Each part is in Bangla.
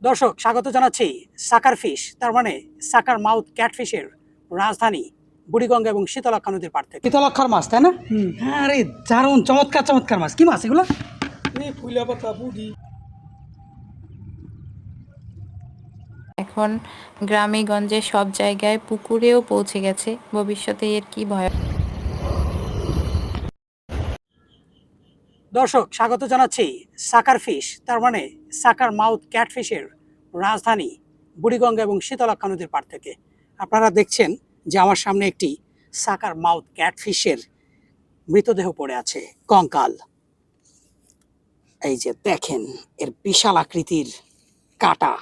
দর্শক স্বাগত জানাচ্ছি সাকার ফিশ তার মানে সাকার মাউথ ক্যাটফিশের রাজধানী বুড়িগঙ্গা এবং শীতলক্ষা নদীর পাড় থেকে। শীতলক্ষার মাছ তাই না? হ্যাঁ, আরে দারুণ চমৎকার চমৎকার মাছ। কি মাছ এগুলো? ফুলা পাতা বুড়ি। এখন গ্রামে গঞ্জে সব জায়গায় পুকুরেও পৌঁছে গেছে। ভবিষ্যতে এর কি ভয়। দর্শক স্বাগত জানাচ্ছি সাকার ফিশ তার মানে সাকার মাউথ ক্যাটফিশের রাজধানী বুড়িগঙ্গা এবং শীতলক্ষা নদীর পাড় থেকে। আপনারা দেখছেন যে আমার সামনে একটি সাকার মাউথ ক্যাটফিশের মৃতদেহ পড়ে আছে, কঙ্কাল। এই যে দেখেন এর বিশাল আকৃতির কাটা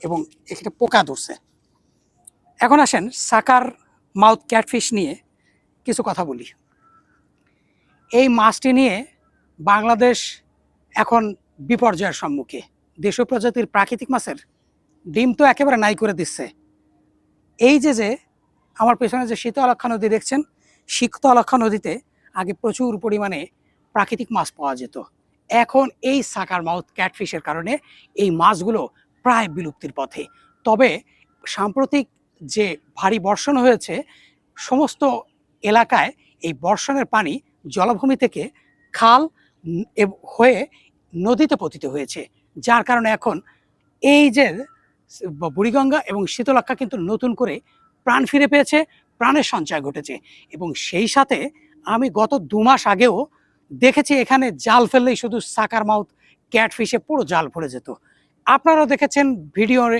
এবং এখানে পোকা ধরছে। এখন আসেন সাকার মাউথ ক্যাটফিশ নিয়ে কিছু কথা বলি। এই মাছটি নিয়ে বাংলাদেশ এখন বিপর্যয়ের সম্মুখে। দেশীয় প্রজাতির প্রাকৃতিক মাছের ডিম তো একেবারে নাই করে দিচ্ছে। এই যে আমার পেছনে যে শীতলক্ষা নদী দেখছেন, শীতলক্ষা নদীতে আগে প্রচুর পরিমাণে প্রাকৃতিক মাছ পাওয়া যেত। এখন এই সাকার মাউথ ক্যাটফিশের কারণে এই মাছগুলো প্রায় বিলুপ্তির পথে। তবে সাম্প্রতিক যে ভারী বর্ষণ হয়েছে, সমস্ত এলাকায় এই বর্ষণের পানি জলাভূমি থেকে খাল হয়ে নদীতে পতিত হয়েছে, যার কারণে এখন এই যে বুড়িগঙ্গা এবং শীতলক্ষা কিন্তু নতুন করে প্রাণ ফিরে পেয়েছে, প্রাণের সঞ্চয় ঘটেছে। এবং সেই সাথে আমি গত 2 মাস আগেও দেখেছি এখানে জাল ফেললেই শুধু সাকার মাউথ ক্যাটফিশে পুরো জাল ভরে যেত। আপনারাও দেখেছেন ভিডিওর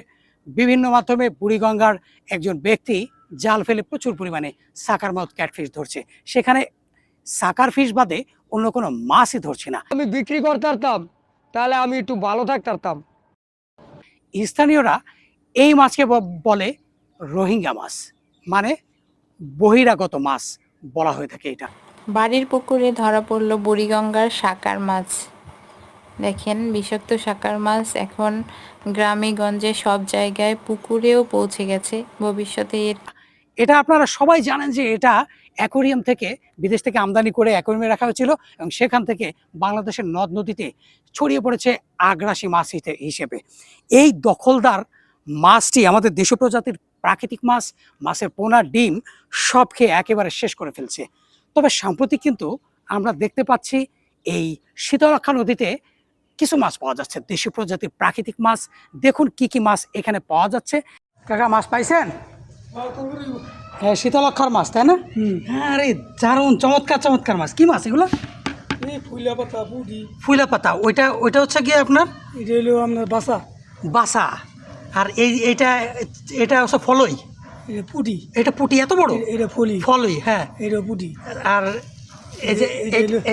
বিভিন্ন মাধ্যমে বুড়িগঙ্গার একজন ব্যক্তি জাল ফেলে প্রচুর পরিমাণে সাকার মাউথ ক্যাটফিশ ধরছে। সেখানে সাকার ফিশ বাদে অন্য কোনো মাছই ধরছে না। আমি বিক্রি করতে পারতাম তাহলে আমি একটু ভালো থাকতে পারতাম। স্থানীয়রা এই মাছকে বলে রোহিঙ্গা মাছ, মানে বহিরাগত মাছ বলা হয়ে থাকে এটা। বাড়ির পুকুরে ধরা পড়ল বুড়িগঙ্গার সাকার মাছ। দেখেন, বিষাক্ত সাকার মাছ এখন গ্রামে গঞ্জে সব জায়গায় পুকুরেও পৌঁছে গেছে। ভবিষ্যতে এর এটা আপনারা সবাই জানেন যে এটা অ্যাকোরিয়াম থেকে বিদেশ থেকে আমদানি করে অ্যাকোরিয়ামে রাখা হয়েছিল এবং সেখান থেকে বাংলাদেশের নদ নদীতে ছড়িয়ে পড়েছে আগ্রাসী মাছ হিসেবে। এই দখলদার মাছটি আমাদের দেশীয় প্রজাতির প্রাকৃতিক মাছ, মাছের পোনা, ডিম সব খেয়ে একেবারে শেষ করে ফেলছে। তবে সাম্প্রতিক কিন্তু আমরা দেখতে পাচ্ছি এই শীতলক্ষা নদীতে কিছু মাছ পাওয়া যাচ্ছে, দেশীয় প্রজাতির প্রাকৃতিক মাছ। দেখুন কি কি মাছ এখানে পাওয়া যাচ্ছে। কাকা, মাছ পাইছেন? হ্যাঁ, শীতলক্ষার মাছ তাই না? হ্যাঁ, আরে দারুণ চমৎকার চমৎকার মাছ। কি মাছ এগুলো? ফুলা পাতা বুড়ি। ফুলা পাতা, ওইটা হচ্ছে গিয়ে আপনার এটা হলো আপনার বাসা। বাসা। আর এইটা এটা হচ্ছে ফলই। এটা পুটি। এটা পুটি এত বড়? এটা ফলি। ফলই, হ্যাঁ। এটা পুটি। আর এই যে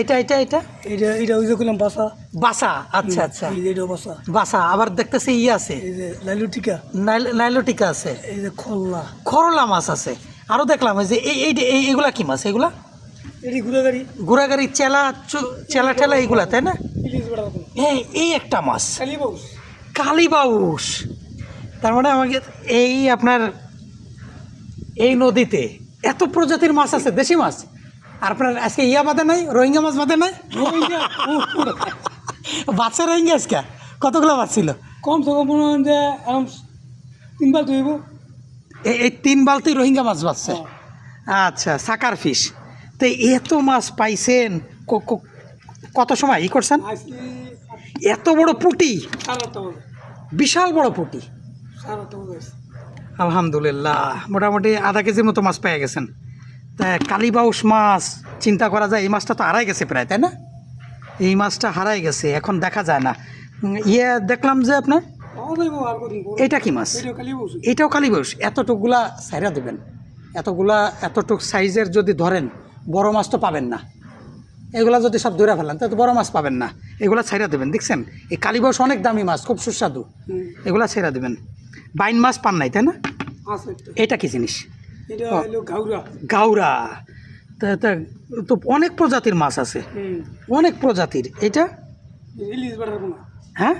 এটা এটা এটা এটা এটা ওই যে করলাম বাসা। বাসা, আচ্ছা আচ্ছা, এটা বাসা। বাসা। আবার দেখতেছি আছে, এই যে লাইলুটিকা। নাইলোটিকা আছে, এই যে খল্লা। খরলা মাছ আছে। আরো দেখলাম এই যে এইগুলা কি মাছ এগুলা? এটি ঘুরাগাড়ি। ঘোড়াগাড়ি, চেলা ঠেলা এইগুলা তাই না? ইলিশ বড় রকম। হ্যাঁ, এই একটা মাছ কালীবাউস। কালীবাউস। তার মানে আমাকে এই আপনার এই নদীতে এত প্রজাতির মাছ আছে, দেশি মাছ। আর আপনার আজকে বাদে নাই, রোহিঙ্গা মাছ বাদে নাই? বাচ্চা রোহিঙ্গা আজকে কতগুলো মাছ ছিল? কম সে কম মনে হয় যে 3 বার ধুইব। এই 3 বালতি রোহিঙ্গা মাছ বাঁচছে। আচ্ছা, সাকার ফিশ। তো এত মাছ পাইছেন কত সময় করছেন? আজকে এত বড় পুটি, 7:30 বাজে। বিশাল বড় পুটি। 7:30 বাজে। আলহামদুলিল্লাহ, মোটামুটি আধা কেজির মতো মাছ পেয়ে গেছেন। তা কালীবাউস মাছ চিন্তা করা যায়, এই মাছটা তো হারাই গেছে প্রায়, তাই না? এই মাছটা হারাই গেছে, এখন দেখা যায় না। দেখলাম যে আপনার এটা কি মাছ? এটাও কালীবাউস। এতটুকুলা সাইরা দেবেন, এতটুক সাইজের যদি ধরেন, বড় মাছ তো পাবেন না। এগুলা যদি সব ধরে ফেলেন তাহলে বড় মাছ পাবেন না। এগুলা ছাইরা দেবেন। দেখছেন, এই কালীবাউস অনেক দামি মাছ, খুব সুস্বাদু। এগুলা ছেড়া দেবেন। বাইন মাছ পান নাই তাই না? এটা কি জিনিস? গাউরা। তো অনেক প্রজাতির মাছ আছে, অনেক প্রজাতির। এটা হ্যাঁ,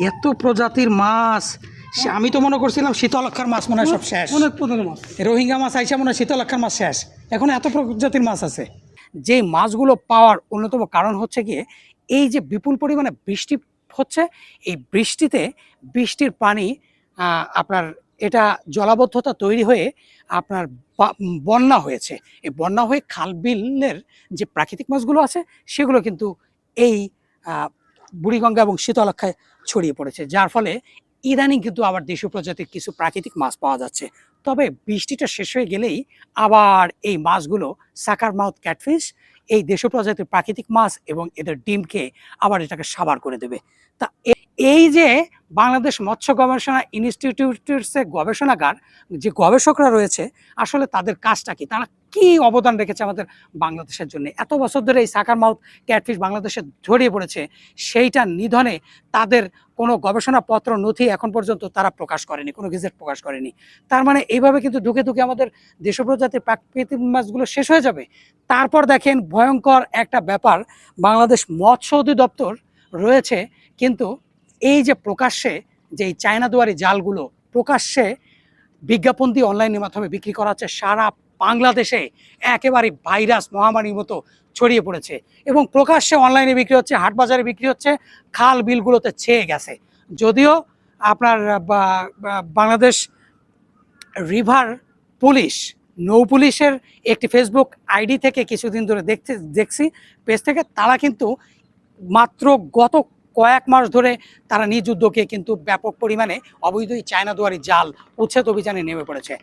এত প্রজাতির মাছ। আমি তো মনে করছিলাম শীতলক্ষার মাছ মনে হয় সব শেষ। অনেক প্রজাতির মাছ। রোহিঙ্গা মাছ আইসা মনে হয় শীতলক্ষার মাছ শেষ। এখন এত প্রজাতির মাছ আছে। যে মাছগুলো পাওয়ার অন্যতম কারণ হচ্ছে গিয়ে এই যে বিপুল পরিমাণে বৃষ্টি হচ্ছে, এই বৃষ্টির পানি আপনার এটা জলাবদ্ধতা তৈরি হয়ে আপনার বন্যা হয়েছে। এই বন্যা হয়ে খাল বিলের যে প্রাকৃতিক মাছগুলো আছে সেগুলো কিন্তু এই বুড়িগঙ্গা এবং শীতলক্ষায় ছড়িয়ে পড়েছে, যার ফলে ইদানিং কিন্তু আবার দেশীয় প্রজাতির কিছু প্রাকৃতিক মাছ পাওয়া যাচ্ছে। তবে বৃষ্টিটা শেষ হয়ে গেলেই আবার এই মাছগুলো সাকার মাউথ ক্যাটফিশ এই দেশীয় প্রজাতির প্রাকৃতিক মাছ এবং এদের ডিম খেয়ে আবার এটাকে সাবার করে দেবে। তা এই যে বাংলাদেশ মৎস্য গবেষণা ইনস্টিটিউটের গবেষণাগার যে গবেষকরা রয়েছে, আসলে তাদের কাজটা কি, তারা কি অবদান রেখেছে আমাদের বাংলাদেশের জন্য? এত বছর ধরে এই সাকার মাউথ ক্যাটফিশ বাংলাদেশে ছড়িয়ে পড়েছে, সেইটা নিধনে তাদের কোনো গবেষণাপত্র নথি এখন পর্যন্ত তারা প্রকাশ করেনি, কোনো গেজেট প্রকাশ করেনি। তার মানে এইভাবে কিন্তু ধুকে ধুকে আমাদের দেশীয় প্রজাতির প্রাকৃতিক মাছগুলো শেষ হয়ে যাবে। তারপর দেখেন ভয়ঙ্কর একটা ব্যাপার, বাংলাদেশ মৎস্য অধিদপ্তর রয়েছে কিন্তু এই যে প্রকাশ্যে যে এই চায়না দুয়ারি জালগুলো প্রকাশ্যে বিজ্ঞাপন দিয়ে অনলাইনের মাধ্যমে বিক্রি করা হচ্ছে, সারা বাংলাদেশে একেবারে ভাইরাস মহামারীর মতো ছড়িয়ে পড়েছে এবং প্রকাশ্যে অনলাইনে বিক্রি হচ্ছে, হাট বাজারে বিক্রি হচ্ছে, খাল বিলগুলোতে ছেয়ে গেছে। যদিও আপনার বাংলাদেশ রিভার পুলিশ, নৌ পুলিশের একটি ফেসবুক আইডি থেকে কিছুদিন ধরে দেখছি পেজ থেকে, তারা কিন্তু মাত্র গত কয়েক মাস ধরে তারা নিজ উদ্যোগে কিন্তু ব্যাপক পরিমাণে অবৈধ চায়না দুয়ারি জাল উচ্ছেদ অভিযানে নেমে পড়েছে।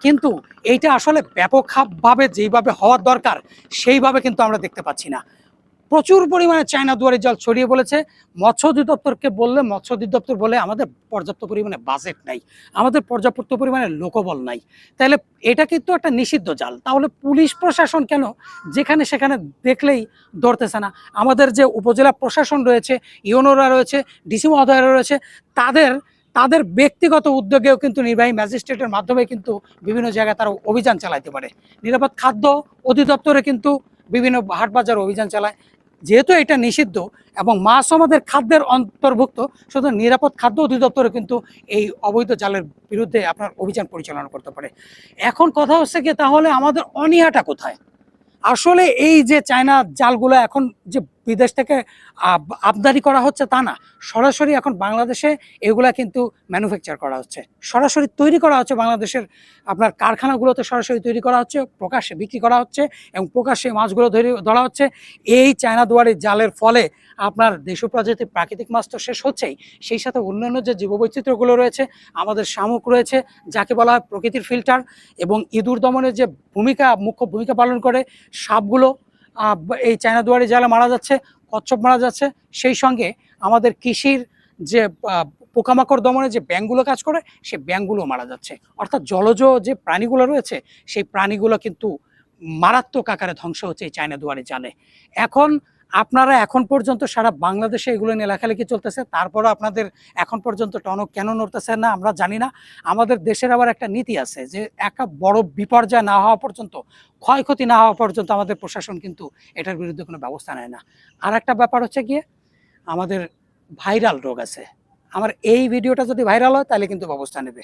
কিন্তু এইটা আসলে ব্যাপকভাবে যেইভাবে হওয়ার দরকার সেইভাবে কিন্তু আমরা দেখতে পাচ্ছি না। প্রচুর পরিমাণে চায়না দুয়ারি জাল ছড়িয়ে পড়েছে। মৎস্য অধিদপ্তরকে বললে মৎস্য অধিদপ্তর বলে আমাদের পর্যাপ্ত পরিমাণে বাজেট নাই, আমাদের পর্যাপ্ত পরিমাণে লোকবল নাই। তাহলে এটা কিন্তু একটা নিষিদ্ধ জাল, তাহলে পুলিশ প্রশাসন কেন যেখানে সেখানে দেখলেই ধরতেছে না? আমাদের যে উপজেলা প্রশাসন রয়েছে, ইউনোরা রয়েছে, ডিসি মহোদয়রা রয়েছে, তাদের ব্যক্তিগত উদ্যোগেও কিন্তু নির্বাহী ম্যাজিস্ট্রেটের মাধ্যমে কিন্তু বিভিন্ন জায়গায় তারা অভিযান চালাতে পারে। নিরাপদ খাদ্য অধিদপ্তরে কিন্তু বিভিন্ন হাট বাজার অভিযান চালায়। যেহেতু এটা নিষিদ্ধ এবং মাছ আমাদের খাদ্যের অন্তর্ভুক্ত, সুতরাং নিরাপদ খাদ্য অধিদপ্তরে কিন্তু এই অবৈধ জালের বিরুদ্ধে আপনার অভিযান পরিচালনা করতে পারে। এখন কথা হচ্ছে কি, তাহলে আমাদের অনীহাটা কোথায়? আসলে এই যে চায়না জালগুলো এখন যে বিদেশ থেকে আমদানি করা হচ্ছে তা না, সরাসরি এখন বাংলাদেশে এগুলা কিন্তু ম্যানুফ্যাকচার করা হচ্ছে, সরাসরি তৈরি করা হচ্ছে বাংলাদেশের আপনার কারখানাগুলোতে, সরাসরি তৈরি করা হচ্ছে, প্রকাশ্যে বিক্রি করা হচ্ছে এবং প্রকাশ্যে মাছগুলো ধরা হচ্ছে। এই চায়না দুয়ারি জালের ফলে আপনার দেশীয় প্রজাতির প্রাকৃতিক মাছ তো শেষ হচ্ছেই, সেই সাথে অন্যান্য যে জীববৈচিত্র্যগুলো রয়েছে, আমাদের শামুক রয়েছে যাকে বলা হয় প্রকৃতির ফিল্টার, এবং ইঁদুর দমনের যে মুখ্য ভূমিকা পালন করে সাপগুলো এই চায়না দুয়ারি জালে মারা যাচ্ছে, কচ্ছপ মারা যাচ্ছে। সেই সঙ্গে আমাদের কৃষির যে পোকামাকড় দমনে যে ব্যাঙগুলো কাজ করে, সেই ব্যাঙগুলো মারা যাচ্ছে। অর্থাৎ জলজ যে প্রাণীগুলো রয়েছে সেই প্রাণীগুলো কিন্তু মারাত্মক আকারে ধ্বংস হচ্ছে এই চায়না দুয়ারি জালে। আপনারা এখন পর্যন্ত সারা বাংলাদেশে এগুলো নিয়ে লেখালেখি চলতেছে, তারপরও আপনাদের এখন পর্যন্ত টনক কেন নড়তেছে না আমরা জানি না। আমাদের দেশের আবার একটা নীতি আছে যে একটা বড় বিপর্যয় না হওয়া পর্যন্ত, ক্ষয়ক্ষতি না হওয়া পর্যন্ত আমাদের প্রশাসন কিন্তু এটার বিরুদ্ধে কোনো ব্যবস্থা নেয় না। আর একটা ব্যাপার হচ্ছে গিয়ে আমাদের ভাইরাল রোগ আছে, আমার এই ভিডিওটা যদি ভাইরাল হয় তাহলে কিন্তু ব্যবস্থা নেবে।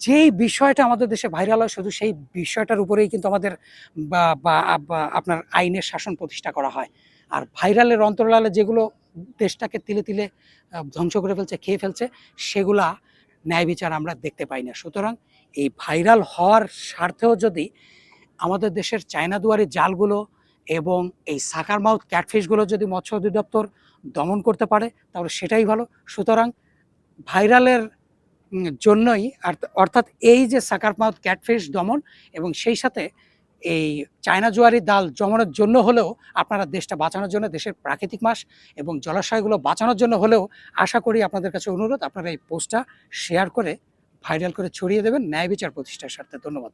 যেই বিষয়টা আমাদের দেশে ভাইরাল হয় শুধু সেই বিষয়টার উপরেই কিন্তু আমাদের আপনার আইনের শাসন প্রতিষ্ঠা করা হয়। আর ভাইরালের অন্তরালে যেগুলো দেশটাকে তিলে তিলে ধ্বংস করে ফেলছে, খেয়ে ফেলছে, সেগুলা ন্যায় বিচার আমরা দেখতে পাই না। সুতরাং এই ভাইরাল হওয়ার স্বার্থেও যদি আমাদের দেশের চায়না দুয়ারি জালগুলো এবং এই সাকার মাউথ ক্যাটফিশগুলো যদি মৎস্য অধিদপ্তর দমন করতে পারে তাহলে সেটাই ভালো। সুতরাং ভাইরালের জন্যই অর্থাৎ এই যে সাকার মাউথ ক্যাটফিশ দমন এবং সেই সাথে এই চায়না জুয়ারি জাল দমনের জন্য হলেও আপনারা দেশটা বাঁচানোর জন্য, দেশের প্রাকৃতিক মাছ এবং জলাশয়গুলো বাঁচানোর জন্য হলেও আশা করি আপনাদের কাছে অনুরোধ, আপনারা এই পোস্টটা শেয়ার করে ভাইরাল করে ছড়িয়ে দেবেন ন্যায় বিচার প্রতিষ্ঠার স্বার্থে। ধন্যবাদ।